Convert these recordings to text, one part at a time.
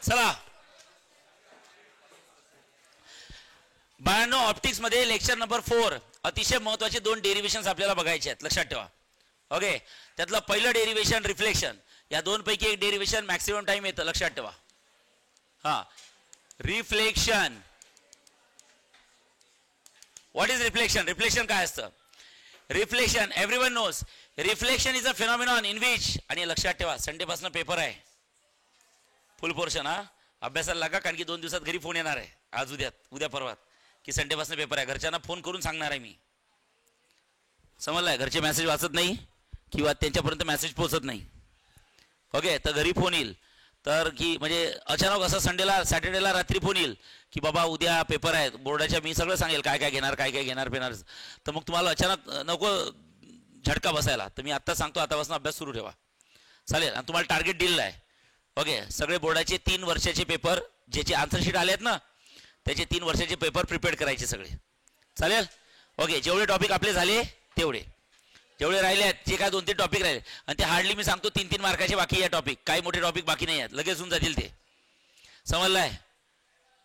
चला बाळांनो, ऑप्टिक्स मध्ये लेक्चर नंबर 4 अतिशय महत्वाचे 2 डेरिव्हेशन्स आपल्याला बघायचे आहेत, लक्षात ठेवा. ओके, त्यातलं पहिलं डेरिव्हेशन रिफ्लेक्शन. या दोन पैकी एक डेरिव्हेशन मॅक्सिमम टाइम येतं, लक्षात ठेवा. हा, reflection. What is reflection? Reflection काय असतं? Reflection everyone knows. Reflection is a phenomenon in which, आणि लक्षात ठेवा संडे पासून पेपर आहे, फुल पोर्शन. हा, अभ्यासाला लागा, कारण की 2 दिवसात घरी फोन येणार आहे, आज उद्या परवा, की संडे पासून पेपर आहे. घरच्यांना फोन करून सांगणार आहे मी, समजलाय? घरचे मेसेज वाचत नाही किंवा त्यांच्यापर्यंत मेसेज पोहोचत नाही. ओके, तर घरी फोन येईल, तर की म्हणजे अचानक असं संडेला सॅटर्डेला रात्री फोन येईल की बाबा उद्या पेपर आहेत बोर्डाच्या, मी सगळं सांगेल काय काय घेणार काय काय घेणार पेणार. तर मग तुम्हाला अचानक नको झटका बसायला, तर मी आत्ता सांगतो, आतापासून अभ्यास सुरू ठेवा, चालेल? आणि तुम्हाला टार्गेट दिलेलं आहे. ओके, सगळे बोर्डाचे 3 वर्षाचे पेपर, ज्याचे आन्सरशीट आले आहेत ना, त्याचे 3 वर्षाचे पेपर प्रिपेअर करायचे सगळे, चालेल? ओके, जेवढे टॉपिक आपले झाले तेवढे, जेवढे राहिले आहेत, जे काय 2-3 टॉपिक राहिले, आणि ते हार्डली मी सांगतो 3-3 मार्काचे बाकी आहे टॉपिक, काही मोठे टॉपिक बाकी नाही आहेत, लगेच होऊन जातील ते, समजलाय?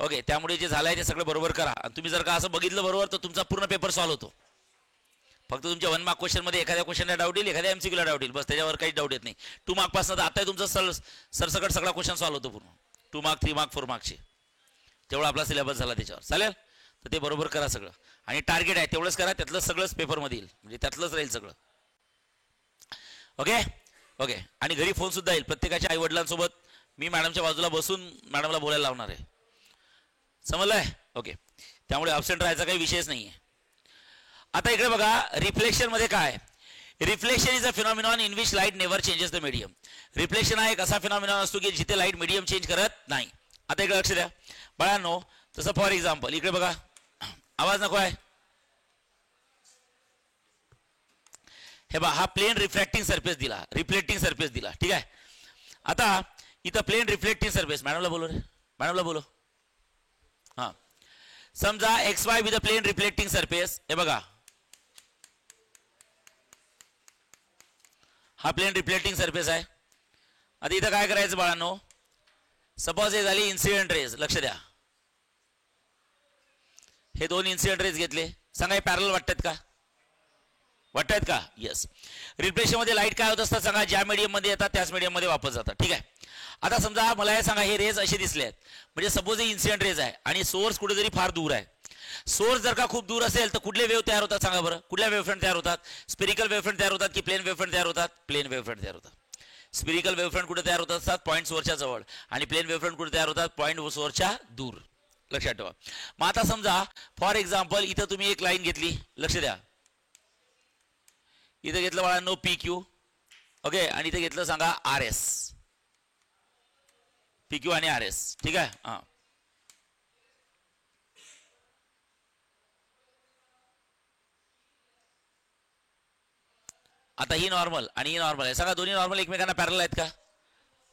ओके, त्यामुळे जे झालंय ते सगळं बरोबर करा. आणि तुम्ही जर का असं बघितलं बरोबर, तर तुमचा पूर्ण पेपर सॉल्व्ह होतो. फक्त तुमच्या 1 मार्क क्वेश्चनमध्ये एखाद्या क्वेश्चनला डाऊट येईल, एखाद्या MCQला डाऊट येईल, बस, त्याच्यावर काही डाऊट येत नाही. 2 मार्कपासून तर आता तुमचा सरसकट सगळा क्वेश्चन सॉल्व्ह होतो पूर्ण, 2 मार्क 3 मार्क 4 मार्कचे, तेवढा आपला सिलेबस झाला त्याच्यावर, चालेल? तर ते बरोबर करा सगळं, आणि टार्गेट आहे तेवढंच करा, त्यातलं सगळंच पेपरमध्ये येईल, म्हणजे त्यातलंच राहील सगळं. ओके ओके, आणि घरी फोन सुद्धा येईल प्रत्येकाच्या आई वडिलांसोबत, मी मॅडमच्या बाजूला बसून मॅडमला बोलायला लावणार आहे, समजलंय? ओके, त्यामुळे अब्सेंट राहायचा काही विषयच नाही आहे. आता इकडे बघा, रिफ्लेक्शन मध्ये काय? Reflection is a phenomenon in which light never changes the medium. Reflection हा एक असा फिनॉमिनॉन असतो की जिथे लाईट मीडियम चेंज करत नाही. आता इकडे लक्ष द्या बाळांनो, तसं फॉर एक्झाम्पल इकडे बघा, आवाज नको आहे, हे बघा, हा प्लेन रिफ्रॅक्टिंग सरफेस दिला, रिफ्लेक्टिंग सरफेस दिला, ठीक आहे? आता इथं प्लेन रिफ्लेक्टिंग सरफेस, मॅडमला बोलो रे, मॅडमला बोलो. हां, समजा XY with a plane reflecting surface, हे बघा, हा प्लेन रिफ्लेक्टिंग सरफेस आहे. आता इथं काय करायचं बाळांनो, सपोज हे झाली इन्सिडेंट रेज, लक्ष द्या, हे 2 इन्सिडेंट रेज घेतले, सांगा हे पॅरलल वाटतात का? वाटतायत का? येस. रिफ्लेक्शन मध्ये लाईट काय होत असतात सांगा, ज्या मीडियम मध्ये येतात त्याच मीडियम मध्ये वापस जातात, ठीक आहे? आता समजा मला हे सांगा, हे रेज असे दिसले आहेत, म्हणजे सपोज हे इन्सिडेंट रेज आहे आणि सोर्स कुठेतरी फार दूर आहे. सोर्स जर का खूप दूर असेल तर कुठले वेव्ह तयार होतात सांगा बरं? कुठल्या वेव्हफ्रंट तयार होतात? स्पेरिकल वेव्हफ्रंट तयार होतात की प्लेन वेव्हफ्रंट तयार होतात? प्लेन वेव्हफ्रंट तयार होतात. स्पेरिकल वेव्हफ्रंट कुठे तयार होत असतात? पॉईंट सोर्सच्या जवळ, आणि प्लेन वेव्हफ्रंट कुठे तयार होतात? पॉईंट सोर्सच्या दूर, लक्षात ठेवा. मग आता समजा फॉर एक्झाम्पल इथं तुम्ही एक लाईन घेतली, लक्ष द्या, इथं घेतलं बाळांनो PQ, ओके, आणि इथं घेतलं सांगा RS, PQ आणि RS, ठीक आहे? हां, आता ही नॉर्मल आणि ही नॉर्मल आहे, सांगा दोन्ही नॉर्मल एकमेकांना पॅरलल आहेत का?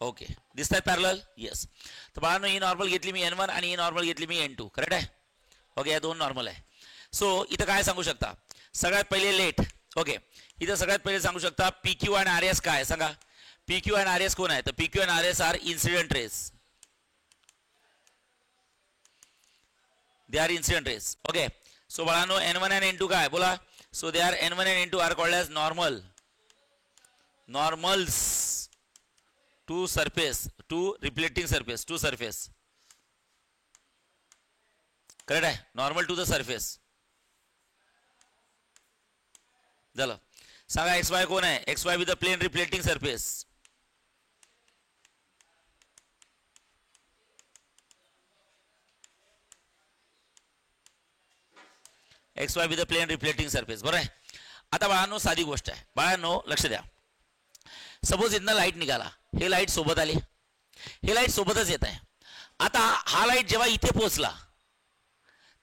ओके, दिसतात पॅरलल? येस. तर बाळांनो ही नॉर्मल घेतली मी N1 आणि ही नॉर्मल घेतली मी N2, करेक्ट आहे? ओके, या 2 नॉर्मल आहे. सो इथं काय सांगू शकता? सगळ्यात पहिले लेट, ओके, इथं सगळ्यात पहिले सांगू शकता PQ आणि RS काय सांगा? PQ आणि RS कोण आहे? तर PQ आणि RS are incident rays, they are incident rays. Okay, so बाळांनो N1 आणि N2 काय बोला? So they are N1 and N2 are called as normals to surface, to reflecting surface, to surface, correct आहे? Normal to the surface झालं. सांगा XY कोण आहे? XY with a plane reflecting surface, XY with a plane reflecting surface, बरोबर आहे? आता बाळांनो साधी गोष्ट आहे, बाळांनो लक्ष द्या, सपोज इथनं लाईट निघाला, हे लाईट सोबत आले, हे लाईट सोबतच येत आहे. आता हा लाईट जेव्हा इथे पोहोचला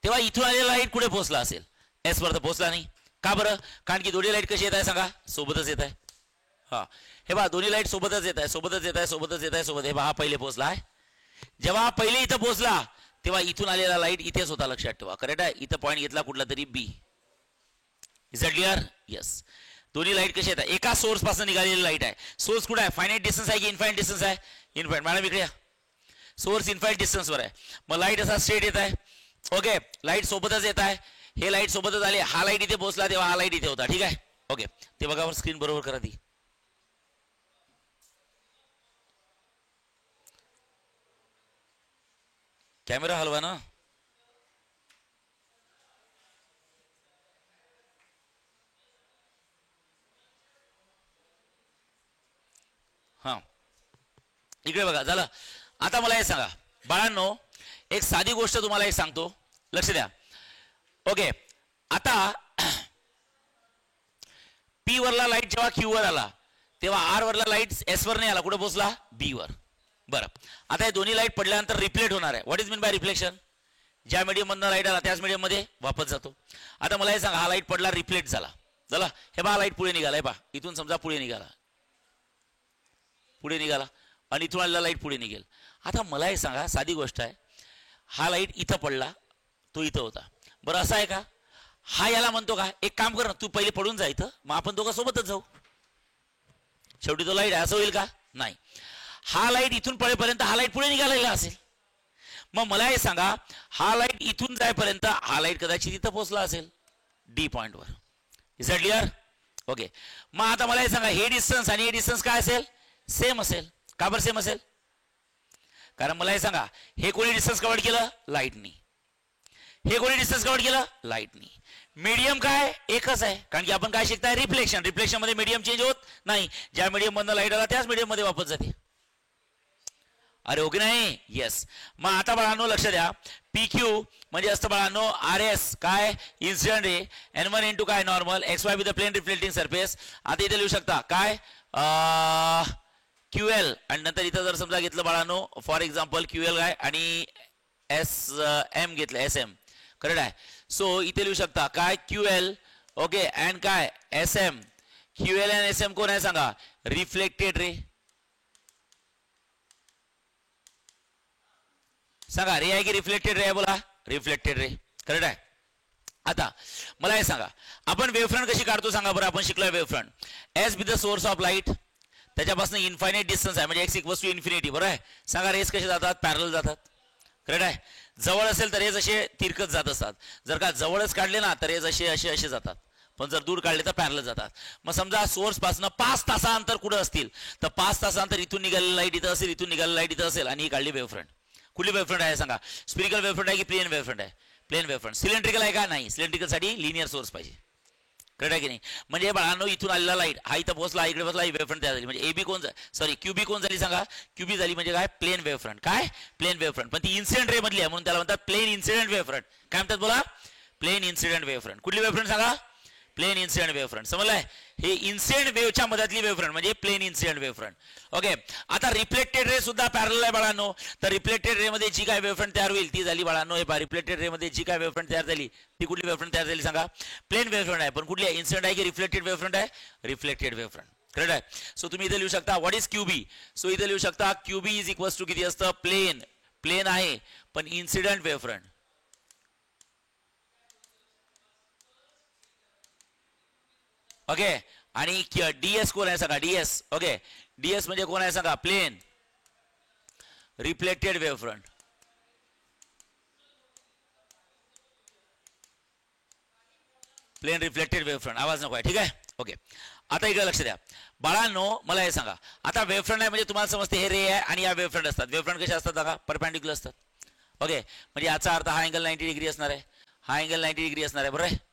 तेव्हा इथून आलेला लाईट कुठे पोहोचला असेल? S वर तर पोहोचला नाही. का बरं? कारण की दोन्ही लाईट कशी येत आहे सांगा? सोबतच येत आहे. हा, हे बघा दोन्ही लाईट सोबतच येत आहे, सोबतच येत आहे, सोबतच येत आहे, सोबत. हे बघा हा पहिले पोहोचला आहे, जेव्हा हा पहिले इथं पोहोचला तेव्हा इथून आलेला लाईट इथेच होता, लक्षात ठेवा, करेक्ट आहे? इथं पॉईंट घेतला कुठला तरी B. Is it clear? Yes. दोन्ही लाईट कशी येतात? एका सोर्स पासून निघालेली लाईट आहे. सोर्स कुठे आहे? फायनाइट डिस्टन्स आहे की इनफायनाइट डिस्टन्स आहे? इनफायनाइट. मॅडम इकडे या. सोर्स इन्फाईट डिस्टन्सवर आहे. मग लाईट असा स्ट्रेट येत आहे. ओके, लाईट सोबतच येत आहे. हे लाईट सोबतच आले. हा लाईट इथे पोहोचला तेव्हा हा लाईट इथे होता. ठीक आहे. ओके, ते बघा स्क्रीन बरोबर करा ती. कॅमेरा हलवा ना. हा, इकडे बघा. झालं. आता मला हे सांगा बाळांनो, एक साधी गोष्ट तुम्हाला एक सांगतो, लक्ष द्या. ओके, आता पी वरला लाईट जेव्हा क्यू वर आला तेव्हा आर वरला लाईट एस वर नाही आला, कुठे पोहोचला? बी वर. बरं, आता हे दोन्ही लाईट पडल्यानंतर रिफ्लेक्ट होणार आहे. What is mean by reflection? ज्या मीडियम मधनं लाईट आला त्याच मीडियम मध्ये वापस जातो. आता मला हे सांगा, हा लाईट पडला, रिफ्लेक्ट झाला. हे बा लाईट पुढे निघाला. हे पहा, इथून समजा पुढे निघाला आणि इथून आलेला लाईट पुढे निघेल. आता मला हे सांगा, साधी गोष्ट आहे, हा लाईट इथं पडला, तो इथं होता. बरं, असं आहे का? हा याला म्हणतो का एक काम कर ना, तू पहिले पडून जा इथं, मग आपण दोघं सोबतच जाऊ. शेवटी तो लाईट आहे, असं होईल का? नाही. हा लाईट इथून पडेपर्यंत हा लाईट पुढे निघालेला असेल. मग मला हे सांगा, हा लाईट इथून जाईपर्यंत हा लाईट कदाचित इथं पोहोचला असेल डी पॉइंटवर. Is that clear? ओके, मग आता मला हे सांगा, हे डिस्टन्स आणि हे डिस्टन्स काय असेल? सेम असेल. का बरं सेम असेल? कारण मला हे सांगा, हे कोणी डिस्टन्स कव्हर केलं? लाईटनी. हे कोणी डिस्टन्स कव्हर केलं? लाईटनी. मीडियम काय? एकच आहे. कारण की आपण काय शिकताय? रिफ्लेक्शन. रिफ्लेक्शन मध्ये मीडियम चेंज होत नाही. ज्या मीडियम मधनं लाईट आला त्याच मीडियम मध्ये वापस जाते. अरे ओके नाही? येस. मग आता बाळांनो लक्ष द्या, पी क्यू म्हणजे असतं बाळांनो आर एस काय? Incident ray. N1 इंटू काय? Normal. X Y with the plane reflecting surface. आता इथे लिहू शकता काय? क्यू एल आणि नंतर इथं जर समजा घेतलं बाळांनो फॉर एक्झाम्पल क्यू एल काय आणि एस एम घेतलं, एस एम. करेक्ट आहे. सो इथे लिहू शकता काय? क्यू एल ओके अँड काय? S M. Q L and S M कोण आहे सांगा? Reflected ray. सांगा, रे आहे की रिफ्लेक्टेड रे आहे? बोला. Reflected ray. करेक्ट आहे. आता मला हे सांगा, आपण वेवफ्रंट कशी काढतो सांगा बरं? आपण शिकलोय wavefront. S be the source of light, त्याच्यापासून इन्फायनाइट डिस्टन्स आहे म्हणजे एक्स इक्वल्स टू इन्फिनिटी. बरोबर आहे. सांगा, रेस कसे जातात? पॅरल जातात. करेक्ट आहे. जवळ असेल तर रेस असे तिरकत जात असतात. जर का जवळच काढले ना तर रेस असे असे असे जातात. पण जर दूर काढले तर पॅरल जातात. मग समजा सोर्स पासून 5 तासांतर कुठं असतील तर 5 तासांतर इथून निघालेली लाईट इथं असेल, इथून निघालेली लाईट इथं असेल आणि ही काढली वेवफ्रंट. कुठली वेवफ्रंट आहे सांगा? स्पिरिकल वेवफ्रंट आहे की प्लेन वेवफ्रंट आहे? Plane wavefront. सिलेंड्रिकल आहे का? नाही. सिलेंड्रिकल साठी लिनियर सोर्स पाहिजे. करेक्ट आहे की नाही? म्हणजे बाळांनो इथून आलेला लाईट हा इथं पोहोचला, इकडे पोहोचला, ही वेवफ्रंट तयार झाली. म्हणजे एबी कोण? सॉरी क्यूबी कोण झाली सांगा? क्यूबी झाली म्हणजे काय? Plane wavefront. काय? Plane wavefront. पण ती इन्सिडेंट रे मधली आहे म्हणून त्याला म्हणतात प्लेन इन्सिडेंट वेवफ्रंट. काय म्हणतात बोला? Plane incident wavefront. कुठली वेवफ्रंट सांगा? Plane incident wavefront. समजलंय? हे इन्सिडेंट वेवच्या मधातली वेवफ्रंट म्हणजे प्लेन इन्सिडेंट वेवफ्रंट. ओके, आता रिफ्लेक्टेड रे सुद्धा पॅरलल आहे बाळांनो. तर रिफ्लेक्टेड रे मध्ये जी काय वेवफ्रंट तयार होईल ती झाली बाळांनो हे पहा. रिफ्लेक्टेड रे मध्ये जी काय वेवफ्रंट तयार झाली ती कुठली वेवफ्रंट तयार झाली सांगा? प्लेन वेवफ्रंट आहे. पण कुठली आहे? इन्सिडेंट आहे की रिफ्लेक्टेड वेवफ्रंट आहे? Reflected wavefront. करेक्ट आहे. सो तुम्ही इथे लिहू शकता व्हॉट इज क्यूबी. सो इथे लिहू शकता क्यूबी इज इक्वल्स टू किती असतं? प्लेन. प्लेन आहे पण इन्सिडेंट वेवफ्रंट. ओके, आणि डीएस कोण आहे सांगा? डीएस. ओके, डीएस म्हणजे कोण आहे सांगा? Plane reflected wavefront. Plane reflected wavefront. आवाज नको आहे. ठीक आहे. ओके, आता इकडे लक्ष द्या बाळांनो. मला हे सांगा, आता वेवफ्रंट आहे म्हणजे तुम्हाला समजते हे रे आहे आणि या वेवफ्रंट असतात. वेवफ्रंट कसे असतात बघा? परपेंडिक्युलर असतात. ओके, म्हणजे याचा अर्थ हा अँगल 90 डिग्री असणार आहे, हा अँगल 90 डिग्री असणार आहे. बरोबर आहे.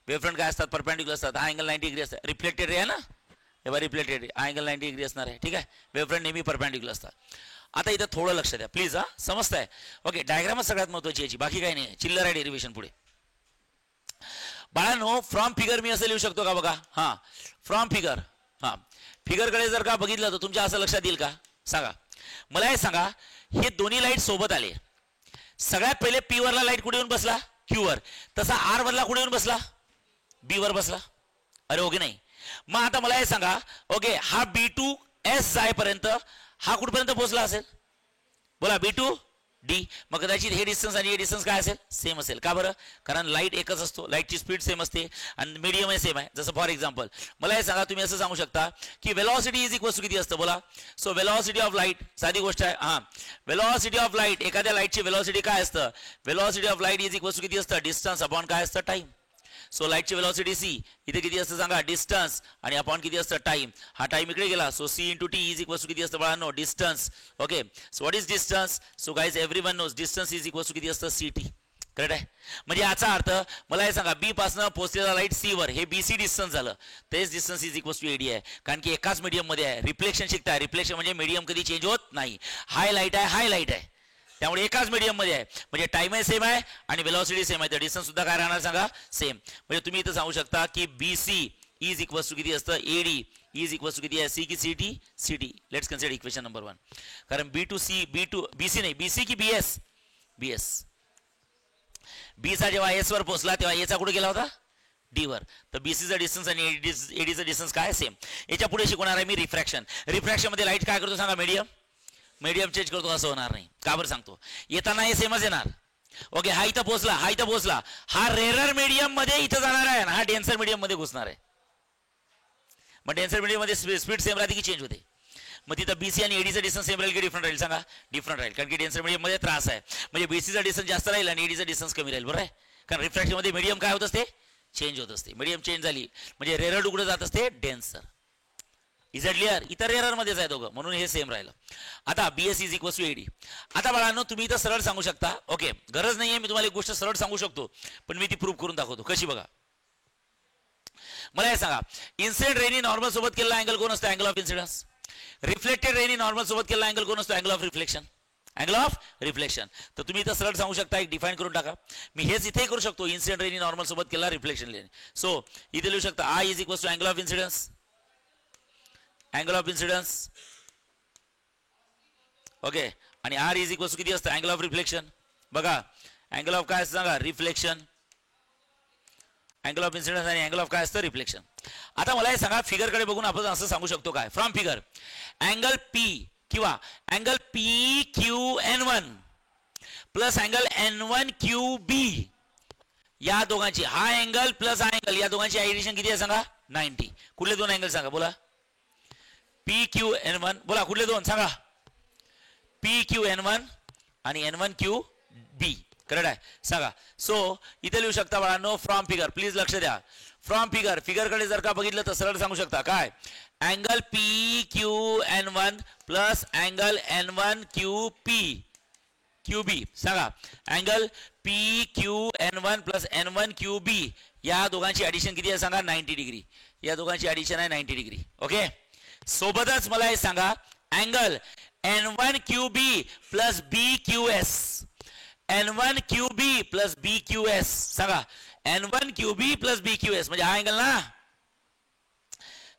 वेवफ्रंट काय असतात? परपेंडिक्युलर असतात. हा अँगल 90 डिग्री असतात. रिफ्लेक्टेड रे आहे ना, हे बघा रिफ्लेक्टेड रे, हा अँगल 90 डिग्री असणार आहे. ठीक आहे. वेवफ्रंट नेहमी परपेंडिक्युलर असतात. आता इथं थोडं लक्ष द्या प्लीज. हा समजताय? ओके, डायग्रामच सगळ्यात महत्त्वाची याची, बाकी काही नाही. चिल्लर आहे डेरिव्हेशन पुढे. बाळांनो फ्रॉम फिगर मी असं लिहू शकतो का बघा? हा, फ्रॉम फिगर. हा, फिगरकडे जर का बघितलं तर तुमच्या असं लक्षात येईल का सांगा? मला हे सांगा, हे दोन्ही लाईट सोबत आले. सगळ्यात पहिले पी वरला लाईट कुठे येऊन बसला? क्यू वर. तसा आर वरला कुठे येऊन बसला? बी वर बसला. अरे ओके नाही? मग आता मला हे सांगा, ओके हा बी टू एस जायपर्यंत हा कुठपर्यंत पोहोचला असेल? बोला. बी टू डी. मग कदाचित हे डिस्टन्स आणि हे डिस्टन्स काय असेल, सेम असेल. का बरं, कारण लाईट एकच असतो, लाईटची स्पीड सेम असते आणि मीडियम हे सेम आहे. जसं फॉर एक्झाम्पल मला हे सांगा, तुम्ही असं सांगू शकता की वेलॉसिटी इज इक्वल्स टू किती असतं बोला. सो वेलॉसिटी ऑफ लाईट, साधी गोष्ट आहे. हां, वेलॉसिटी ऑफ लाईट, एखाद्या लाईटची वेलॉसिटी काय असतं, velocity of light is equals to किती असतं, डिस्टन्स अपॉन काय असतं, टाइम. सो लाईटची वेलॉसिटी सी, इथे किती असतं सांगा, डिस्टन्स, आणि अपॉन किती असतं, टाइम. हा टाइम इकडे गेला, so C into T is equals to किती असतं बाळांनो, distance. Okay, so what is distance, so guys everyone knows distance is equals to किती असतं, सी टी. करेक्ट आहे. म्हणजे याचा अर्थ मला हे सांगा, बी पासून पोहोचलेला लाईट सी वर, हे बीसी डिस्टन्स झालं, तेच distance is equals to AD आहे. कारण की एकाच मीडियम मध्ये आहे. रिफ्लेक्शन शिकताय, रिफ्लेक्शन म्हणजे मीडियम कधी चेंज होत नाही. हाय लाईट आहे, हाय लाईट आहे, त्यामुळे एकाच मीडियम मध्ये आहे. म्हणजे टाइम सेम आहे आणि वेलॉसिटी सेम आहे, तर डिस्टन्स सुद्धा काय राहणार सांगा, सेम. म्हणजे तुम्ही इथं सांगू शकता की बीसी इज इक्वल्स टू किती असतं, एडी इज इक्वल्स टू किती आहे, सी की CT, CT. Let's consider equation number 1. कारण B to C, B to BC नाही, बीसी की बीएस, बीएस. बी चा जेव्हा एस वर पोहोचला तेव्हा एचा कुठे गेला होता, डी वर. तर बीसीचा डिस्टन्स आणि एडीचा डिस्टन्स काय, सेम. याच्या पुढे शिकवणार आहे मी रिफ्रॅक्शन. रिफ्रॅक्शन मध्ये लाईट काय करतो सांगा, मीडियम, मीडियम चेंज करतो, असं होणार नाही. का बरं सांगतो, येताना हे सेमच येणार. ओके, हा इथं पोहोचला, हा इथं पोहोचला, हा रेरर मीडियम मध्ये इथं जाणार आहे, हा डेन्सर मीडियम मध्ये घुसणार आहे. मग डेन्सर मीडियम मध्ये स्पीड सेम राहते की चेंज होते. मग तिथं बीसी आणि एडीचा डिस्टन्स सेम राहील की डिफरंट राहील सांगा, डिफरंट राहील. कारण की डेन्सर मीडियम मध्ये त्रास आहे, म्हणजे बीसीचा डिस्टन्स जास्त राहील आणि एडीचा डिस्टन्स कमी राहील. बरोबर आहे, कारण रिफ्रॅक्शन मध्ये मीडियम काय होत असते, चेंज होत असते. मीडियम चेंज झाली म्हणजे रेरर तुकडे जात असते डेन्सर. इज इट क्लिअर, इतर एरर मध्येच आहे दोघं, म्हणून हे सेम राहिलं. आता BS is equals to AD. आता बाळांनो तुम्ही इथं सरळ सांगू शकता. ओके, गरज नाहीये, मी तुम्हाला एक गोष्ट सरळ सांगू शकतो, पण मी ती प्रूव्ह करून दाखवतो. कशी बघा, मला हे सांगा, इन्सिडेंट रेनी नॉर्मल सोबत केलेला अँगल कोण असतो, angle of incidence. Reflected rainy normal सोबत केलेला अँगल कोण असतो, angle of reflection, angle of reflection. तर तुम्ही इथं सरळ सांगू शकता, एक डिफाईन करून टाका. मी हेच इथे करू शकतो, इन्सिडेंट रेनी नॉर्मल सोबत केला रिफ्लेक्शन रेनी. सो इथे लिहू शकता I is equals to angle of incidence, angle of incidence. Okay, आणि आर इज इक्वल्स टू किती असतं, अँगल ऑफ रिफ्लेक्शन. बघा, अँगल ऑफ काय असतं सांगा, रिफ्लेक्शन, अँगल ऑफ इन्सिडन्स आणि अँगल ऑफ काय असतं, रिफ्लेक्शन. आता मला हे सांगा, फिगर कडे बघून आपण असं सांगू शकतो काय, फ्रॉम फिगर अँगल पी किंवा angle P Q N one plus angle N one Q B, या दोघांची, हा अँगल प्लस हा अँगल, या दोघांची एडिशन किती आहे सांगा, 90. कुठले दोन अँगल सांगा बोला, पी क्यू एन वन, बोला कुठले दोन सांगा, पी क्यू एन वन आणि एन वन क्यू बी. करेक्ट आहे, सांगा. सो इथे लिहू शकता बाळांनो, फ्रॉम फिगर, प्लीज लक्ष द्या. फ्रॉम फिगर, फिगर कडे जर का बघितलं तर सरळ सांगू शकता काय, angle P Q N one plus angle N one Q P Q B. सांगा, angle P Q N one plus N one Q B, या दोघांची ऍडिशन किती आहे सांगा, 90 डिग्री. या दोघांची ऍडिशन आहे 90 डिग्री. ओके, सोबतच मला हे सांगा, angle N one Q B plus B Q S, N one Q B plus B Q S. सांगा, N one Q B plus B Q S म्हणजे हा अँगल ना,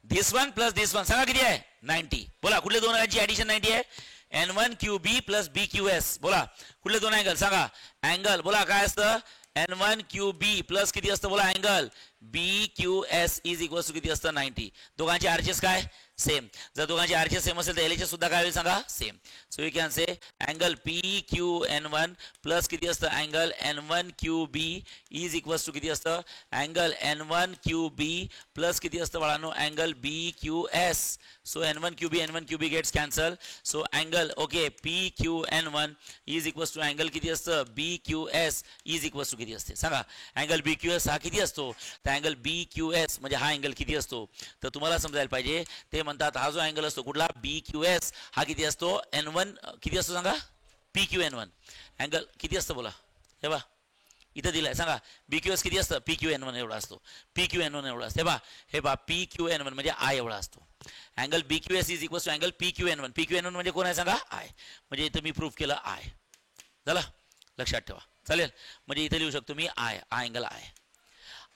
this one plus this one. सांगा किती आहे, 90. बोला कुठले दोन अँगलची ऍडिशन 90 आहे, N one Q B plus B Q S. बोला कुठले दोन अँगल सांगा, अँगल बोला काय असतं, N one Q B plus किती असतं बोला, angle B Q S is equals to किती असतं, 90. दोघांचे आरचेस काय, सेम. जर दोघांचे आरचेस सेम असेल तर एलएचएस सुद्धा काय होईल सांगा, same. So you can say angle P Q N one plus किती असतं, angle N one Q B is equals to किती असतं, angle N one Q B plus किती असतं बाळांनो, angle B Q S. So N one Q B gets cancel. So angle okay P Q N one is equals to angle किती असतं, B Q S is equals to किती असते सांगा, angle B Q S हा किती असतो, तर angle B Q S म्हणजे हा अँगल किती असतो, तर तुम्हाला समजायला पाहिजे. ते म्हणतात हा जो अँगल असतो कुठला, बी क्यू एस, हा किती असतो, एन वन किती असतो सांगा, P Q N one. Angle किती असतं बोला, हे बा इथं दिलाय सांगा, बी क्यू एस किती असतं, पी क्यू एन वन एवढा असतो, पी क्यू एन वन एवढा असतं. हे बा पी क्यू एन वन म्हणजे आय एवढा असतो. Angle B Q S is equal to angle P Q N one. P Q N one म्हणजे कोण आहे सांगा, आय. म्हणजे इथं मी प्रूफ केलं आय. झालं, लक्षात ठेवा, चालेल. म्हणजे इथे लिहू शकतो मी आय, अँगल आय.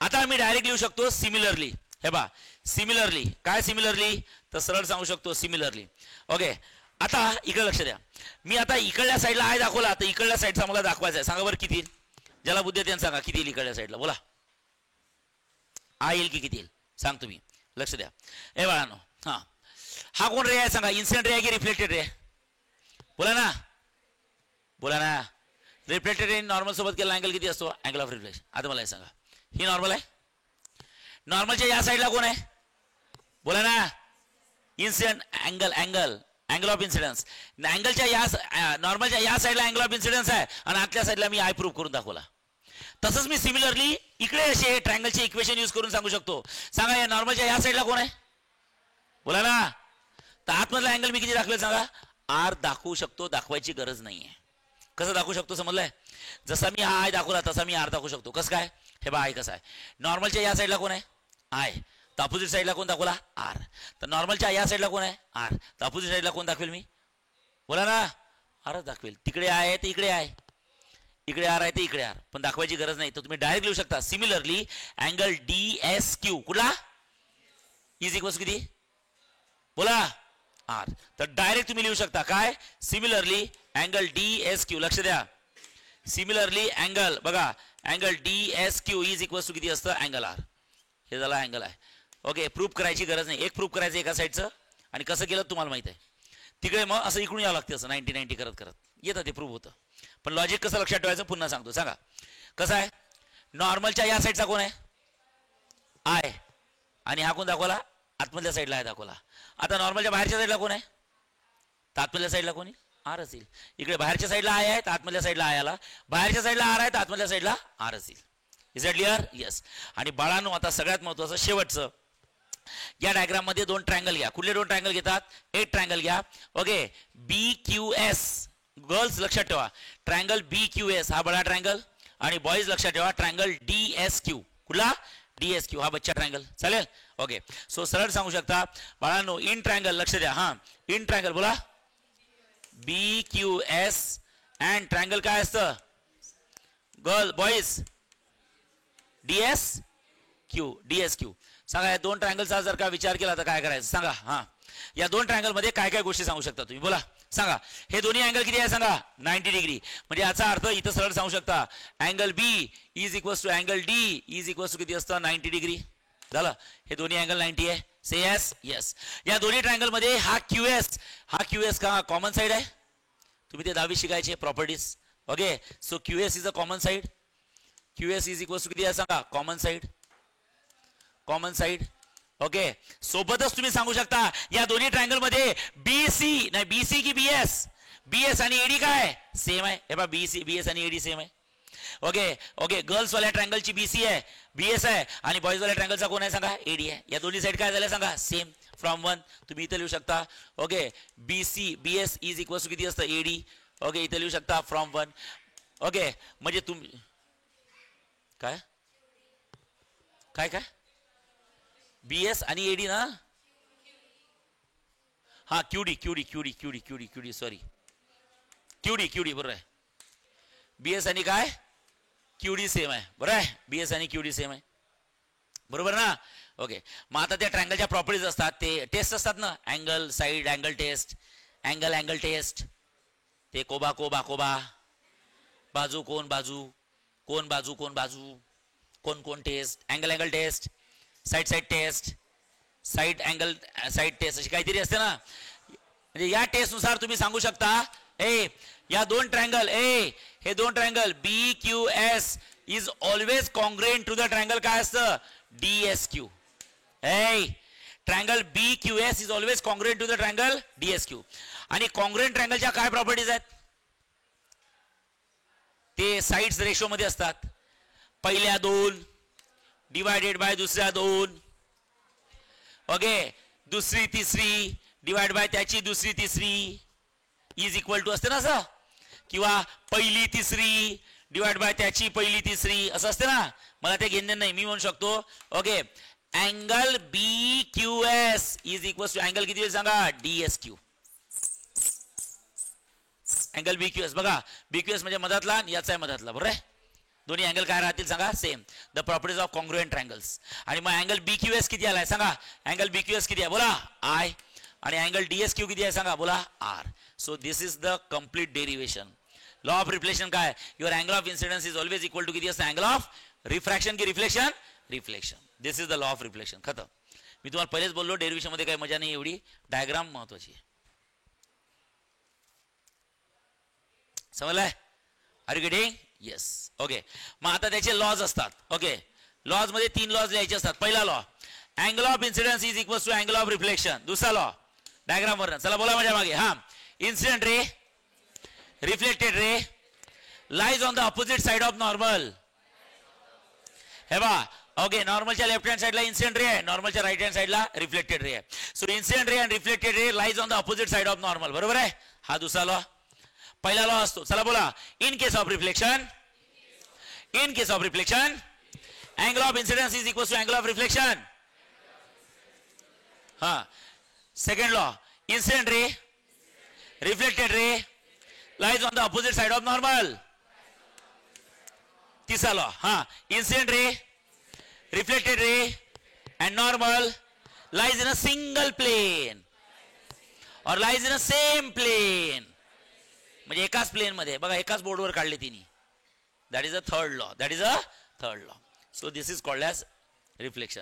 आता मी डायरेक्ट लिहू शकतो सिमिलरली. हे बा सिमिलरली, काय सिमिलरली, तर सरळ सांगू शकतो सिमिलरली. ओके, आता इकडे लक्ष द्या. मी आता इकडल्या साईडला आय दाखवला, तर इकडल्या साईडचा मला दाखवायचा आहे. सांगा बरं किती, ज्याला बुद्धी त्यांना सांगा किती येईल इकडल्या साईडला, बोला आय येईल की किती येईल, सांग तुम्ही, लक्ष द्या. हे बाळांनो, हा कोण रे आहे सांगा, इन्सिडेंट रे आहे की रिफ्लेक्टेड रे, बोला ना. बोला ना. रिफ्लेक्टेड आणि नॉर्मल सोबत केला अँगल किती असतो? Angle of reflection. आता मला हे सांगा, ही नॉर्मल आहे, नॉर्मलच्या या साईडला कोण आहे? बोला ना. Incident angle, angle of incidence. अँगलच्या या नॉर्मलच्या या साईडला अँगल ऑफ इन्सिडन्स आहे आणि आतल्या साईडला मी आय प्रूव्ह करून दाखवला. तसंच मी सिमिलरली इकडे असे ट्रायंगलचे इक्वेशन यूज करून सांगू शकतो. सांगा या नॉर्मलच्या या साईडला कोण आहे? बोला ना. तर आतमधला अँगल मी किती दाखवेल सांगा? आर दाखवू शकतो, दाखवायची गरज नाहीये. कसं दाखवू शकतो समजलंय? जसा मी हा आय दाखवला तसा मी आर दाखवू शकतो. कसं काय? हे बा आय कसं आहे, नॉर्मलच्या या साईडला कोण आहे? आय. तर अपोजिट साईडला कोण दाखवला? आर. तर नॉर्मलच्या या साईडला कोण आहे? आर. तर अपोजिट साईडला कोण दाखवेल मी? बोला ना. आरच दाखवेल. तिकडे आय आहे तर इकडे आय, इकडे आर आहे तर इकडे आर, पण दाखवायची गरज नाही. तर तुम्ही डायरेक्ट लिहू शकता similarly angle D S Q कुठला इज इक्वल्स किती? बोला आर. तर डायरेक्ट तुम्ही लिहू शकता काय? Similarly angle D S Q. लक्ष द्या, सिमिलरली अँगल बघा, angle D S Q is equals to किती असतं? Angle R. हे झाला अँगल आहे. ओके, प्रूफ करायची गरज नाही, एक प्रूफ करायचं एका साईडचं. आणि कसं केलं तुम्हाला माहित आहे. तिकडे मग असं इकडून यावं लागते, असं 90-90 करत करत येतं, ते प्रूफ होतं. पण लॉजिक कसं लक्षात ठेवायचं पुन्हा सांगतो. सांगा कसं आहे? नॉर्मलच्या या साईडचा कोण आहे? आय. आणि हा कोण दाखवला? आतमधल्या साईडला आहे दाखवला. आता नॉर्मलच्या बाहेरच्या साईडला कोण आहे? तर आतमधल्या साईडला कोणी? आर असेल. इकडे बाहेरच्या साईडला आय आहे तर आतमधल्या साईडला आय आला, बाहेरच्या साईडला आर आहे तर आतमधल्या साईडला आर असेल. Is it clear? येस. आणि बाळांनो आता सगळ्यात महत्वाचं शेवटचं, या डायग्राम मध्ये दोन ट्रायंगल घ्या. कुठले दोन ट्रायंगल घेतात? एक ट्रायंगल घ्या. ओके, बी क्यू एस. गर्ल्स लक्षात ठेवा, ट्रायंगल बी क्यू एस हा बडा ट्रायंगल, आणि बॉईज लक्षात ठेवा ट्रायंगल डी एस क्यू. कुठला? डी एस क्यू हा बच्चा ट्रायंगल. चालेल? ओके, सो सरळ सांगू शकता बाळांनो, इन ट्रायंगल लक्ष द्या. हा, इन ट्रायंगल बोला बी क्यू एस अँड ट्रायंगल काय असतं? Girl boys D S Q. D S Q. सांगा या दोन ट्रायंगलचा जर का विचार केला तर काय करायचं सांगा? हा, या दोन ट्रायंगल मध्ये काय काय गोष्टी सांगू शकता तुम्ही? बोला सांगा. हे दोन्ही अँगल किती आहे सांगा? 90 डिग्री. म्हणजे याचा अर्थ इथं सरळ सांगू शकता angle B is equals to angle D is equals to किती असतं? 90 डिग्री. झालं? हे दोन्ही अँगल 90 आहे. Say yes? यस. या दोन्ही ट्रायंगल मध्ये हा क्यू एस का कॉमन साइड आहे? तुम्ही ते 10वी शिकायचे properties. Okay, so Q S is a common side. Q S is equals to किती आहे सांगा? Common side. Common side. Okay, सोबतच तुम्ही सांगू शकता या दोन्ही ट्रायंगल मध्ये बीसी नाही, बीसी की बीएस, बीएस आणि एडी काय सेम आहे. हे बघा बीसी बीएस आणि एडी सेम आहे. ओके ओके, गर्ल्स वाल्या ट्रायंगलची बीसी आहे, बीएस आहे, आणि बॉईज वाल्या ट्रायंगलचा कोण आहे सांगा? एडी आहे. या दोन्ही साइड काय झाल्या सांगा? सेम. From one. तुम्ही इथे लिहू शकता okay, BC BS is equals to किती असतं? एडी. ओके, इथे लिहू शकता फ्रॉम वन. ओके, म्हणजे तुम्ही काय काय काय बीएस आणि एडी ना? हा, QD QD QD QD QD QD sorry, QD QD बरोबर आहे. बीएस आणि काय? क्यूडी सेम आहे. बरोबर आहे, बीएस आणि क्यूडी सेम आहे. बरोबर ना? ओके, मग आता त्या ट्रायंगलच्या प्रॉपर्टीज असतात, ते टेस्ट असतात ना, angle side angle test, angle angle test, ते कोबा कोबा कोबा, बाजू कोण बाजू, कोण बाजू कोण बाजू, कोण कोण test, angle angle test, side side test, side angle side test, अशी काहीतरी असते ना. म्हणजे या टेस्ट नुसार तुम्ही सांगू शकता या दोन ट्रायंगल हे दोन triangle B Q S is always congruent to the triangle काय असतं? D S Q. Triangle B Q S is always congruent to the triangle D S Q. आणि कॉन्ग्रुएंट ट्रायंगलच्या काय प्रॉपर्टीज आहेत? ते साइड्स रेशो मध्ये असतात. पहिल्या दोन डिवायडेड बाय दुसऱ्या दोन. ओके, दुसरी तिसरी डिवाइड बाय त्याची दुसरी तिसरी इज इक्वल टू असते ना असं, किंवा पहिली तिसरी डिवाइड बाय त्याची पहिली तिसरी असं असते ना. मला ते घेणं नाही, मी म्हणू शकतो okay, angle B Q S is equal to angle किती होईल सांगा? D S Q. Angle B Q S बघा, बी क्यू एस म्हणजे मधातला, याचा आहे मधातला. बरोबर आहे? दोन्ही अँगल काय राहतील सांगा? Same. The properties of congruent triangles. आणि मग अँगल बी क्यू एस किती आलाय सांगा? अँगल बी क्यू एस किती आहे? बोला आय. आणि अँगल डी एस क्यू किती आहे सांगा? बोला R. So this is the complete derivation. Law of reflection काय? Your angle of incidence is always equal to किती असतं? अँगल ऑफ रिफ्रॅक्शन की reflection? Reflection. This is the law of reflection. खतम. मी तुम्हाला पहिलेच बोललो डेरिवेशन मध्ये काही मजा नाही एवढी, डायग्राम महत्वाची आहे. समजलाय? Are you getting? Yes. Okay, मग आता त्याचे लॉज असतात. ओके, लॉज मध्ये 3 लॉज लिहायचे असतात. पहिला law, angle of incidence is equal to angle of reflection. दुसरा लॉ डायग्राम वर, चला बोला माझ्या मागे. हा, incident ray, reflected ray lies on the opposite side of normal. हे बा, ओके, नॉर्मलच्या लेफ्ट हँड साइडला इन्सिडेंट रे आहे, नॉर्मलच्या राईट हँड साइडला रिफ्लेक्टेड रे आहे. So incident ray and reflected ray lies on the opposite side of normal. बरोबर आहे? हा दुसरा लॉ. पहिला लॉ असतो, चला बोला, in case of reflection, in case of reflection angle of incidence is equal to angle of reflection. हा, second law, incident ray, reflected ray lies on the opposite side of normal. तीसरा law, हा, incident ray, reflected ray and normal lies in a single plane और lies in a same plane. म्हणजे एकाच plane मध्ये बघा, एकाच बोर्डवर काढले तिने. That is a third law, that is a third law. So this is called as reflection.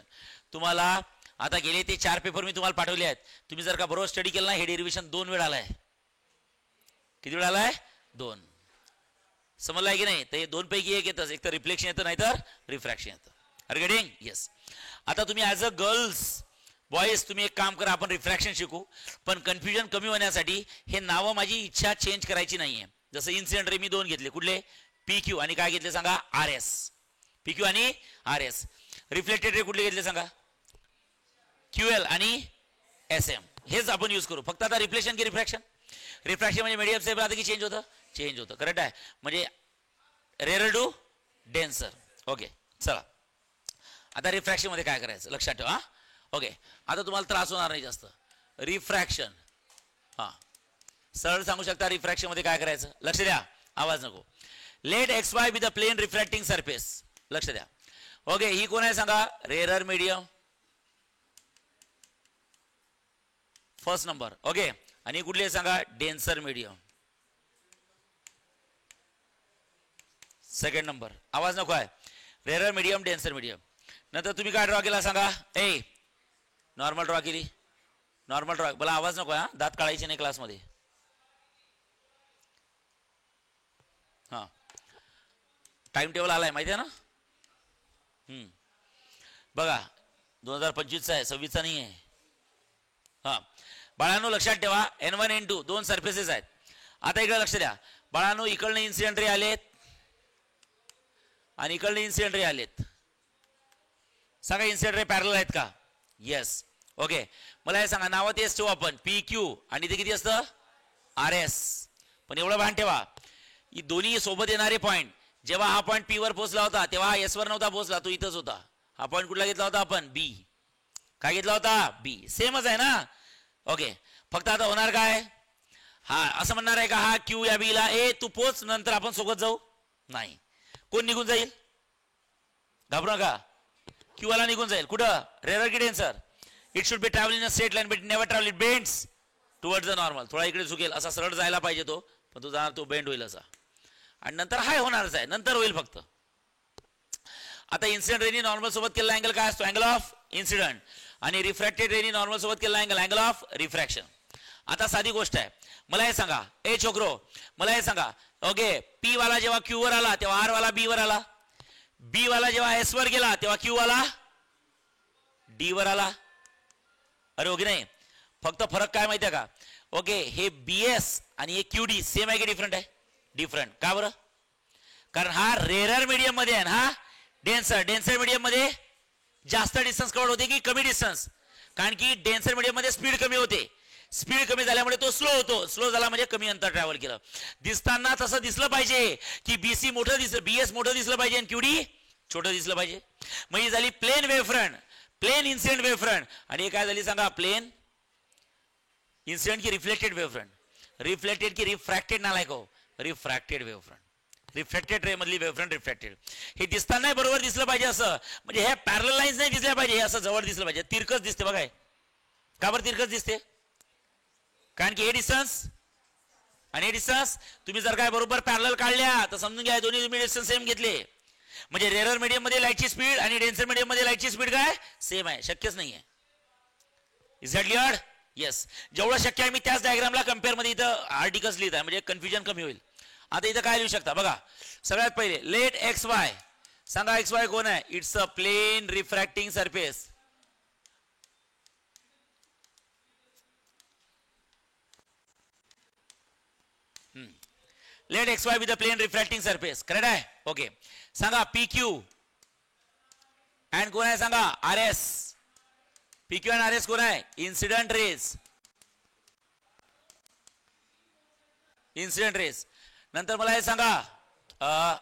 तुम्हाला आता गेले ते 4 पेपर मी तुम्हाला पाठवले आहेत. तुम्ही जर का बरोबर स्टडी केलं ना, हे डेरिव्हेशन 2 वेळा आलाय. किती वेळा आलाय? 2. समजलाय की नाही? तर हे 2 पैकी एक येतं, एक तर रिफ्लेक्शन येतं, नाहीतर रिफ्रॅक्शन येतं. Are getting? येस. आता तुम्ही ॲज अ गर्ल्स बॉयज तुम्ही एक काम करा, आपण रिफ्रॅक्शन शिकू, पण कन्फ्युजन कमी होण्यासाठी हे नावं माझी इच्छा चेंज करायची नाहीये. जसं इन्सिडेंट रे मी 2 घेतले, कुठले? PQ आणि काय घेतले सांगा? RS. PQ आणि RS. रिफ्लेक्टेड रे कुठले घेतले सांगा? QL आणि SM. हेच आपण यूज करू. फक्त आता रिफ्लेक्शन की रिफ्रॅक्शन? रिफ्रॅक्शन म्हणजे मीडियम सेप राहतं की चेंज होतं? चेंज होतं. करेक्ट आहे. म्हणजे रेअर टू डेन्सर. ओके, चला आता रिफ्रॅक्शन मध्ये काय करायचं लक्षात ठेवा. ओके, आता तुम्हाला त्रास होणार नाही जास्त. रिफ्रॅक्शन, हा, सरळ सांगू शकता रिफ्रॅक्शन मध्ये काय करायचं? लक्ष द्या, आवाज नको. Let XY be the plane refracting surface. लक्ष द्या. ओके, ही कोण आहे सांगा? Rare medium first number. Okay, आणि कुठली आहे सांगा? Denser medium second number. आवाज नको आहे. Rare medium, denser medium. नंतर तुम्ही काय ड्रॉ केला सांगा? ए, नॉर्मल ड्रॉ केली. नॉर्मल ड्रॉ, मला आवाज नको आहे, दात काढायचे नाही क्लासमध्ये. हा, टाइम टेबल आलाय माहिती आहे ना? बघा 2025चा आहे, 26चा नाही आहे. हा बाळांनो, लक्षात ठेवा, N1 N2 2 सरफेसेस आहेत. आता इकडे लक्ष द्या बाळांनो, इकडनं इन्सिडेंट रे आलेत आणि इकडनं इन्सिडेंट रे आलेत. सांगा इन्सिडेंट रे पॅरलल आहेत का? येस. ओके, मला हे सांगा, नावं तेच ठेवू आपण, PQ आणि ते किती असतं? RS. पण एवढं भान ठेवा, ही दोन्ही सोबत येणारे पॉईंट, जेव्हा हा पॉईंट P वर पोहोचला होता तेव्हा S वर नव्हता पोहोचला, तो इथंच होता. हा पॉईंट कुठला घेतला होता आपण? B. काय घेतला होता? B. सेमच आहे ना? ओके, फक्त आता होणार काय? हा असं म्हणणार आहे का हा Q या B ला, ए तू पोच, नंतर आपण सोबत जाऊ? नाही. कोण निघून जाईल? घाबरू नका. Q वाला निघून जाईल. कुठं? रेअर की denser? It should be travelling in a straight line but never travel, it bends towards the normal. थोडा इकडे झुकेल, असा सरळ जायला पाहिजे तो, पण तो जाणार, तो बेंड होईल असा, आणि नंतर हाय होणारच आहे, नंतर होईल फक्त. आता इन्सिडेंट रेनी नॉर्मल सोबत केलेला अँगल काय असतो? Angle of incident. आणि रिफ्रॅक्टेड रेनी नॉर्मल सोबत केलेला अँगल, अँगल ऑफ रिफ्रॅक्शन. आता साधी गोष्ट आहे, मला हे सांगा, ए छोकरो मला हे सांगा, ओके, P वाला जेव्हा Q वर आला तेव्हा R वाला B वर आला, B वाला जेव्हा S वर गेला तेव्हा Q वाला D वर आला. अरे ओके नाही, फक्त फरक काय माहिती आहे का? ओके, हे BS आणि हे QD सेम आहे की डिफरंट आहे? डिफरंट. का बरं? कारण हा रेअर मीडियम मध्ये आहे, हा डेन्सर. डेन्सर मीडियम मध्ये जास्त डिस्टन्स कव्हर होते की कमी डिस्टन्स? कारण की डेन्सर मीडियम मध्ये स्पीड कमी होते. स्पीड कमी झाल्यामुळे तो स्लो होतो. स्लो झाला म्हणजे कमी अंतर ट्रॅव्हल केलं. दिसताना तसं दिसलं पाहिजे की BC मोठं दिसलं, BS मोठं दिसलं पाहिजे आणि QD छोटं दिसलं पाहिजे. मग ही झाली plane wave front, plane incident wave front. आणि हे काय झाली सांगा? प्लेन इन्सिडेंट की रिफ्लेक्टेड वेव्ह फ्रंट? रिफ्लेक्टेड की रिफ्रॅक्टेड नालायक हो? Refracted wave front. Reflected ray मधली वेव्ह फ्रंट रिफ्रॅक्टेड. हे दिसताना बरोबर दिसलं पाहिजे असं, म्हणजे हे पॅरलल लाईन्स नाही दिसल्या पाहिजे, हे असं जवळ दिसलं पाहिजे. तिरकस दिसते बघा. का बरं तिरकस दिसते? कारण की हे डिस्टन्स आणि हे डिस्टन्स तुम्ही जर काय बरोबर पॅरलल काढल्या तर समजून घ्या दोन्ही तुम्ही डिस्टन्स सेम घेतले. म्हणजे रेअर मीडियम मध्ये लाईटची स्पीड आणि डेन्सर मीडियम मध्ये लाईटची स्पीड काय सेम आहे? शक्यच नाहीये. Is that clear? येस. जेवढं शक्य आहे मी त्याच डायग्रामला कम्पेअर मध्ये इथं आर्टिकल्स लिहित आहे, म्हणजे कन्फ्युजन कमी होईल. आता इथं काय लिहू शकता बघा. सगळ्यात पहिले लेट एक्स वाय. सांगा एक्स वाय कोण आहे? It's a plane refracting surface. Let X Y with a plane refracting surface. Correct आहे. ओके. सांगा पी क्यू अँड कोण आहे? सांगा R S. P Q and R S कोण आहे? Incident rays. Incident rays. नंतर मला हे सांगा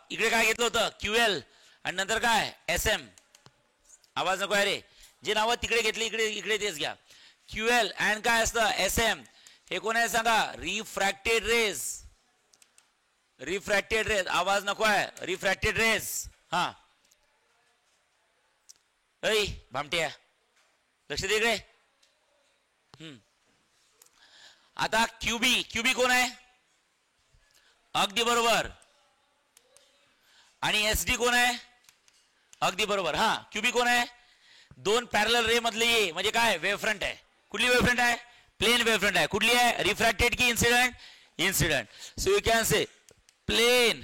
इकडे काय घेतलं होतं? क्यूएल आणि नंतर काय? S M. आवाज नको आहे रे. जे नावं तिकडे घेतली इकडे इकडे तेच घ्या. क्यूएल अँड काय असतं? S M. हे कोण आहे सांगा? Refracted rays. Refracted rays. आवाज नको आहे. Refracted rays. हा ऐ भामट्या लक्ष दे इकडे. आता क्यूबी. क्यूबी कोण आहे? अगदी बरोबर. आणि एस डी कोण आहे? अगदी बरोबर. हा क्यूबी कोण आहे? दोन पॅरलल रे मधले ये म्हणजे काय? वेव्हफ्रंट आहे. कुठली वेव्हफ्रंट आहे? प्लेन वेव्हफ्रंट आहे. कुठली आहे? रिफ्रॅक्टेड की incident? Incident. So you can say plane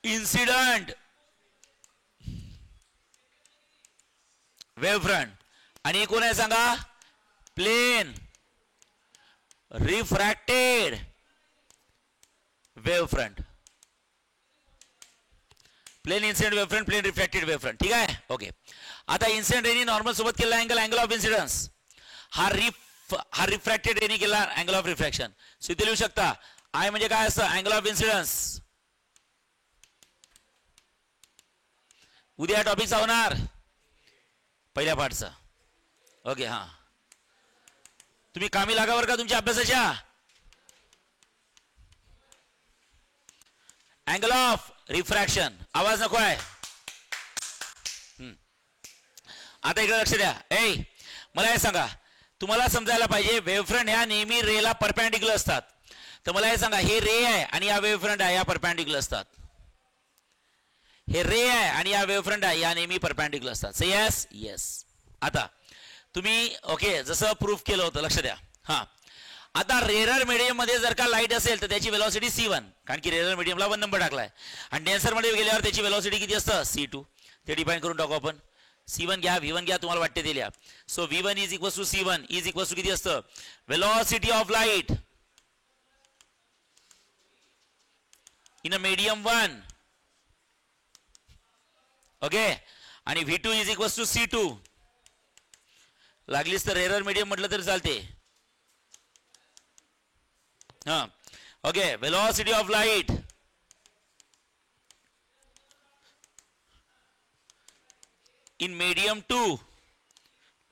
incident wavefront. आणि कोण आहे सांगा? Plane refracted wavefront. Plane incident wavefront, plane refracted wavefront. ठीक आहे. ओके. आता इन्सिडेंट रेनी नॉर्मल सोबत केला अँगल, अँगल ऑफ इन्सिडन्स. हा रिफ्रॅक्टेड रेनी केला अँगल ऑफ रिफ्रॅक्शन. सो इथे लिहू शकता आय म्हणजे काय असतं? Angle of incidence. उद्या टॉपिकचा होणार पहिल्या पार्टचा. ओके. हा तुम्ही कामी लागावर का तुमच्या अभ्यासाच्या? Angle of refraction. आवाज नको आहे. आता इकडे लक्ष द्या. ए मला हे सांगा, तुम्हाला समजायला पाहिजे वेव्हफ्रंट ह्या नेहमी रेला परपॅन्डिक्युलर असतात. तर मला हे सांगा, हे रे आहे आणि या वेव्हफ्रंट आहे या परपॅन्डिक्युलर असतात. हे रे आहे आणि या वेव्हफ्रंट आहे या नेहमी परपॅन्डिक्युलर असतात. से यस? येस. आता तुम्ही ओके जसं प्रूफ केलं होतं लक्ष द्या. हा आता रेरर मीडियम मध्ये जर का लाईट असेल तर त्याची वेलॉसिटी C1, कारण की रेरर मीडियमला 1 नंबर टाकलाय. आणि डेन्सर मध्ये गेल्यावर त्याची वेलॉसिटी किती असतं? C2. ते डिफाईन करून टाकू आपण. C1 घ्या, V1 घ्या, तुम्हाला वाटते ते लिहा. So V1 is equal to C1 is equal to किती असतं? Velocity of light in a medium 1. Okay. आणि V2 is equal to C2. लागलीच तर रेरर मीडियम म्हटलं तरी चालते. हा okay. Velocity of light in medium 2.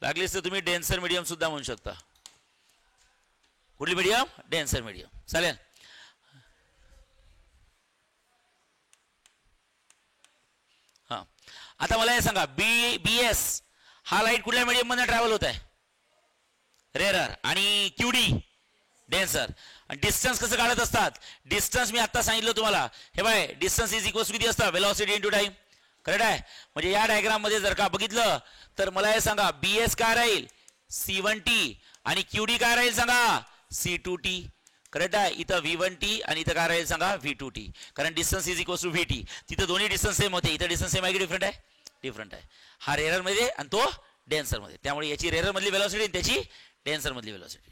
लागलीच तर तुम्ही डेन्सर मीडियम सुद्धा म्हणू शकता. कुठली मीडियम? Denser medium. चालेल. हा आता मला हे सांगा BS हा लाईट कुठल्या मीडियम मध्ये ट्रॅव्हल होत आहे? रेरर. आणि QD डेन्सर. आणि डिस्टन्स कसं काढत असतात? डिस्टन्स मी आता सांगितलं तुम्हाला. हे by distance is equal to किती असतं? Velocity into time. करेक्ट आहे. म्हणजे या डायग्राम मध्ये जर का बघितलं तर मला हे सांगा BS काय राहील? C1T. आणि QD काय राहील सांगा? C2T. करेक्ट आहे. इथं V1T आणि इथं काय राहील सांगा? V2T. कारण distance is equal to VT. तिथं दोन्ही डिस्टन्स सेम होते. इथं डिस्टन्स सेम आहे की डिफरंट आहे? डिफरंट आहे. हा रेरर मध्ये आणि तो डेन्सर मध्ये. त्यामुळे याची रेरर मधली वेलॉसिटी आणि त्याची डेन्सर मधली वेलॉसिटी.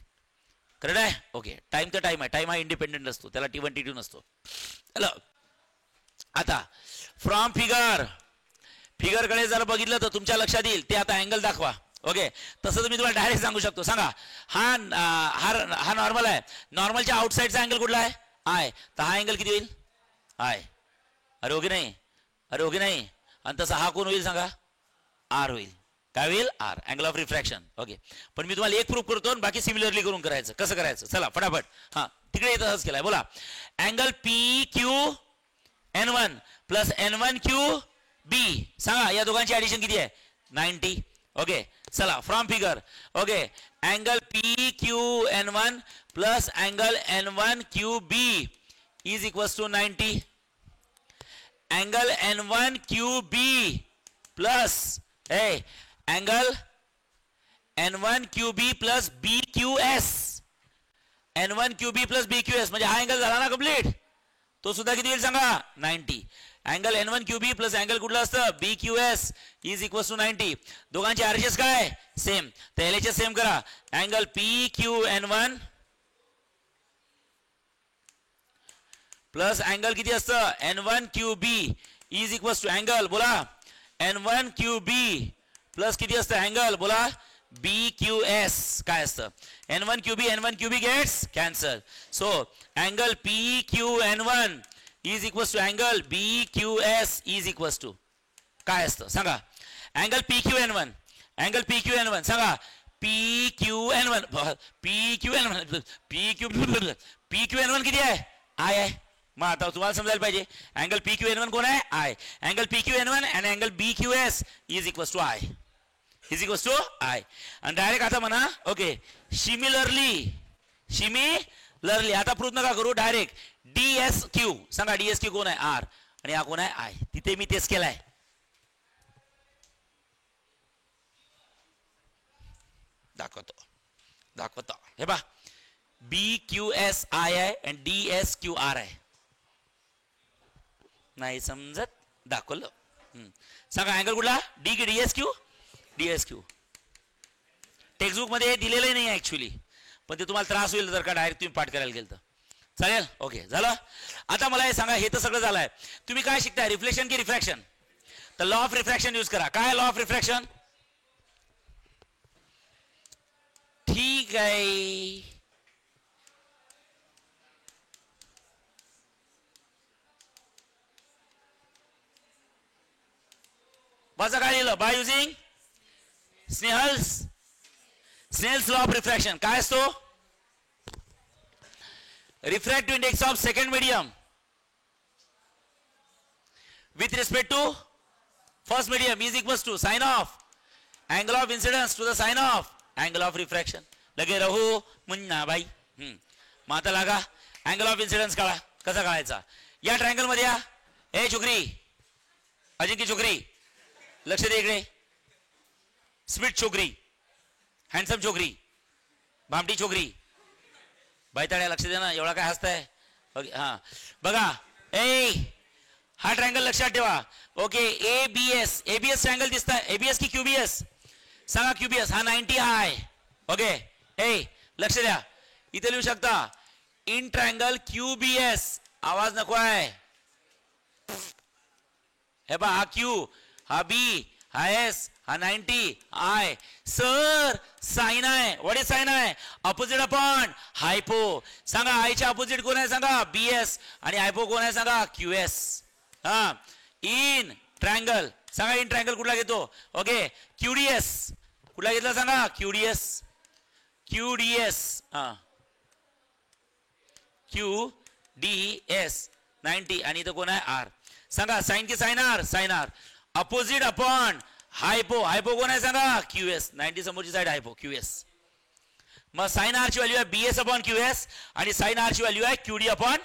करेक्ट आहे. ओके. टाइम तर टाइम आहे. टाइम हा इंडिपेंडेंट असतो. त्याला T1 T2 नसतो. हॅलो. आता फ्रॉम फिगर कडे जर बघितलं तर तुमच्या लक्षात येईल ते आता अँगल दाखवा. ओके. तसं मी तुम्हाला डायरेक्ट सांगू शकतो. सांगा हा नॉर्मल आहे. नॉर्मलच्या आउटसाइडचा अँगल कुठला आहे? आय. तर हा अँगल किती होईल? आय. अरे ओके नाही? अरे ओके नाही? आणि तसा हा कोण होईल सांगा? आर होईल. काय होईल? R. Angle of refraction. Okay. पण मी तुम्हाला एक प्रूफ करतो आणि बाकी सिमिलरली करून करायचं. कसं करायचं? चला फटाफट. हा तिकडे तसंच केलाय. बोला. Angle PQN1 plus N1QB. सांगा या दोघांची ऍडिशन किती आहे? 90. ओके. चला from figure. Okay. Angle PQN1 plus angle N1QB is equal to 90. Angle N1QB plus angle N1QB plus BQS. N1QB plus BQS म्हणजे हा अँगल झाला ना कंप्लीट. तो सुद्धा किती येईल सांगा 90. Angle N1 QB plus angle कुठला असतं BQS इज इक्वल टू 90. दोघांचे RHS काय सेम, तर LHS सेम करा. अँगल PQN1 प्लस अँगल किती असतं N1 QB is equal to angle बोला N1 QB प्लस किती असतं अँगल बोला BQS काय असतं N1 QB gets cancel. So angle PQN1 is equal to angle BQS is equal to काय असतं सांगा. अँगल PQN1 सांगा PQN1 किती आहे आय आहे. मग आता तुम्हाला समजायला पाहिजे अँगल PQN1 कोण आहे आय. अँगल PQN1 आणि angle BQS is equal to I आणि डायरेक्ट आता म्हणा ओके सिमिलरली आता प्रूव्ह नका करू डायरेक्ट DSQ सांगा DSQ कोण आहे आर आणि हा कोण आहे आय. तिथे मी तेच केलाय. दाखवतो हे बा BQS आय आहे आणि DSQ आर आहे. नाही समजत दाखवलं. सांगा अँगल कुठला डी की DSQ टेक्स्टबुक मध्ये दिलेलं नाही ऍक्च्युली, पण ते तुम्हाला त्रास होईल जर का डायरेक्ट तुम्ही पाठ करायला गेलं तर. चालेल ओके झालं. आता मला हे सांगा हे तर सगळं झालंय, तुम्ही काय शिकताय रिफ्लेक्शन की रिफ्रॅक्शन. तर लॉ ऑफ रिफ्रॅक्शन यूज करा. काय लॉ ऑफ रिफ्रॅक्शन ठीक आहे. वाचा काय लिहिलं by using Snell's law of refraction. काय असतो refractive index of second medium with respect to first medium is equal to sine of angle of incidence to the sine of angle of refraction. लगे राहू मुन्ना बाई. मग आता लागा angle of incidence काढा. कसा काढायचा या ट्रायंगल मध्ये या. ए छोकरी अजिंक्य छोकरी लक्ष दे इकडे. स्मिथ छोकरी हँडसम छोकरी भामटी छोकरी बायताड्या लक्ष दे ना. एवढा काय हसताय ओके हा बघा. ए हा ट्रायंगल लक्षात ठेवा ओके. ABS ट्रायंगल दिसताय ABS की QBS सांगा QBS हा 90 आहे ओके. ए लक्ष द्या इथे लिहू शकता इन ट्रायंगल QBS आवाज नको आहे. हे बा हा Q हा B हा S हा 90 आय. सर साइन आहे. व्हॉट इज साइन आहे अपोजिट अपॉन हायपो. सांगा आयच्या अपोजिट कोण आहे सांगा BS आणि हायपो कोण आहे सांगा QS. हा इन ट्रायंगल सांगा इन ट्रायंगल कुठला घेतो ओके QDS कुठला घेतला सांगा QDS हा QDS 90 आणि इथं कोण आहे R. सांगा साइन की sine R opposite upon hypo कोण आहे सांगा QS 90 समोरची साइड हायपो QS. मग साइन R ची व्हॅल्यू आहे BS अपॉन QS आणि साइन R ची व्हॅल्यू आहे QD अपॉन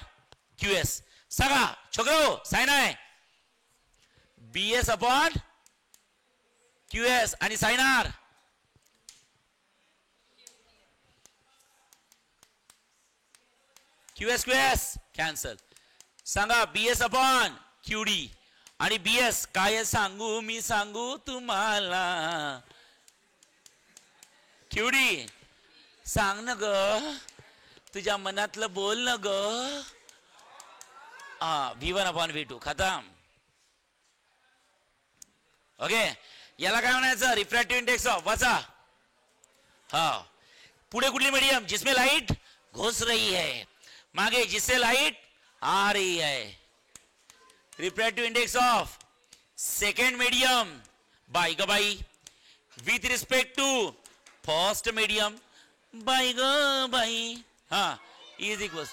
QS. सांगा छोकरो साइन आहे BS अपॉन QS आणि साइन R QS कॅन्सल. सांगा BS अपॉन QD आणि BS काय सांगू मी सांगू तुम्हाला. QD सांग न ग तुझ्या मनातलं बोल न ग. V1 अपॉन V2 खतम ओके. याला काय म्हणायचं रिफ्रॅक्टिव्ह इंडेक्स ऑफ वाचा. हा पुढे कुठली मीडियम जिसमें लाइट घुस रही है मागे जिससे लाइट आ रही है. Refractive index of second medium by ग बाई with respect to first medium by ग बाई हा इज इक्वल.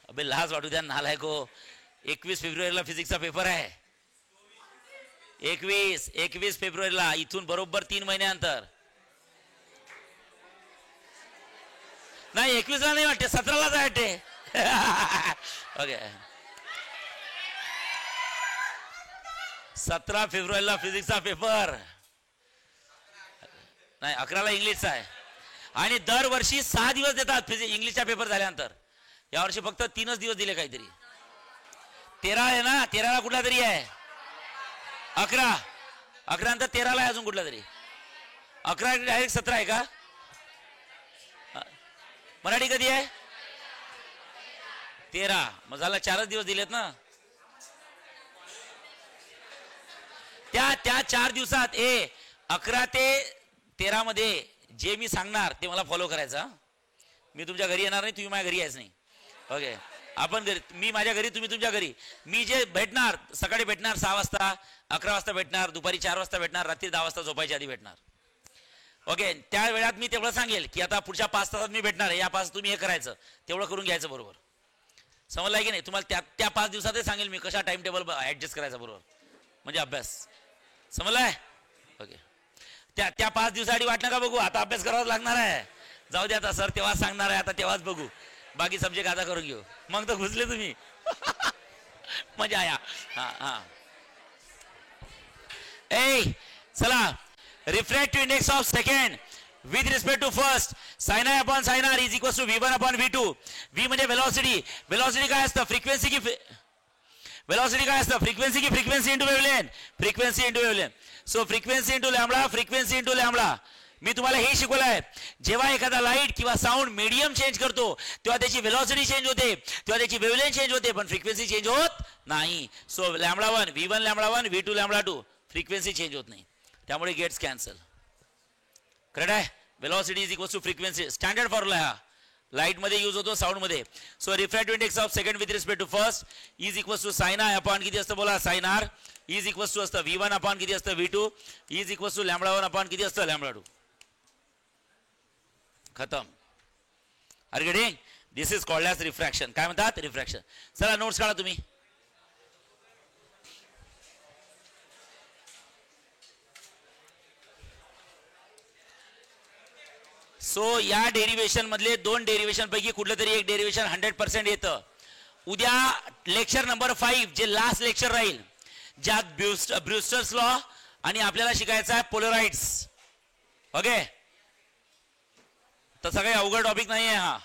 अबे लाज वाटू द्या नालायको. 21 फेब्रुवारीला फिजिक्सचा पेपर आहे. 21 फेब्रुवारीला इथून बरोबर 3 महिन्यानंतर. नाही 21 ला नाही वाटते 17लाच वाटते ओके. 17 फेब्रुवारीला फिजिक्सचा पेपर नाही 11ला इंग्लिशचा आहे. आणि दरवर्षी 6 दिवस देतात इंग्लिशचा पेपर झाल्यानंतर. यावर्षी फक्त 3च दिवस दिले काहीतरी. 13 आहे ना, 13ला कुठला तरी आहे, 11 नंतर 13ला आहे अजून कुठला तरी. 11 डायरेक्ट 17 आहे का? मराठी कधी आहे? 13. मग झाला 4च दिवस दिलेत ना. त्या 4 दिवसात 11 ते 13 मध्ये जे मी सांगणार ते मला फॉलो करायचं. मी तुमच्या घरी येणार नाही, तुम्ही माझ्या घरी यायच नाही. ओके, आपण घरी, मी माझ्या घरी, तुम्ही तुमच्या घरी. मी जे भेटणार, सकाळी भेटणार 6 वाजता, 11 वाजता भेटणार, दुपारी 4 वाजता भेटणार, रात्री 10 वाजता झोपायच्या आधी भेटणार. ओके, त्या वेळात मी तेवढं सांगेल की आता पुढच्या 5 तासात मी भेटणार आहे, या 5 तुम्ही हे करायचं, तेवढं करून घ्यायचं. बरोबर समजलं की नाही? तुम्हाला त्या 5 दिवसातच सांगेल मी कशा टाइम टेबल ऍडजस्ट करायचा बरोबर, म्हणजे अभ्यास. समजलाय? ओके, त्या 5 दिवसासाठी वाटलं का बघू, आता अभ्यास करावाच लागणार आहे. जाऊ दे आता, सर तेव्हाच सांगणार आहे, आता तेव्हाच बघू, बाकी सब्जेक्ट आता करून घेऊ. मग तर घुसले तुम्ही. मजा आया. हा चला, refractive index of second with respect to first, sin I upon sin R is equals to V1 upon V2. V म्हणजे velocity काय असतं? फ्रिक्वेन्सी की velocity काय असतं? Frequency into wavelength. So frequency into lambda. मी तुम्हाला हे शिकवलं आहे, जेव्हा एखादा लाईट किंवा साऊंड मीडियम चेंज करतो तेव्हा त्याची वेलॉसिटी चेंज होते, तेव्हा त्याची वेव्हलेंथ चेंज होते, पण फ्रिक्वेन्सी चेंज होत नाही. So λ1 V1 λ1 V2 λ2 frequency change होत नाही, त्यामुळे गेट्स कॅन्सल. करेक्ट आहे? Velocity is equals to frequency. Standard formula हा लाईट मध्ये यूज होतो, साऊंड मध्ये. So refractive index of second with respect to first is equals to sine I upon किती असतं बोला? Sine R is equals to असतं V1 upon किती असतं? V2 is equals to λ1 upon किती असतं? λ2. खतम. Are getting? This is called as refraction. काय म्हणतात? रिफ्रॅक्शन. चला नोट्स काढा तुम्ही. सो या डेरिवेशन मधले 2 डेरिवेशन पैकी कुठलं तरी एक डेरिवेशन 100% येतं. उद्या लेक्चर नंबर 5 जे लास्ट लेक्चर राहील, ज्यात ब्रूस्टर्स लॉ आणि आपल्याला शिकायचा आहे पोलराइड्स. ओके, तसा काही अवघड टॉपिक नाही आहे हा.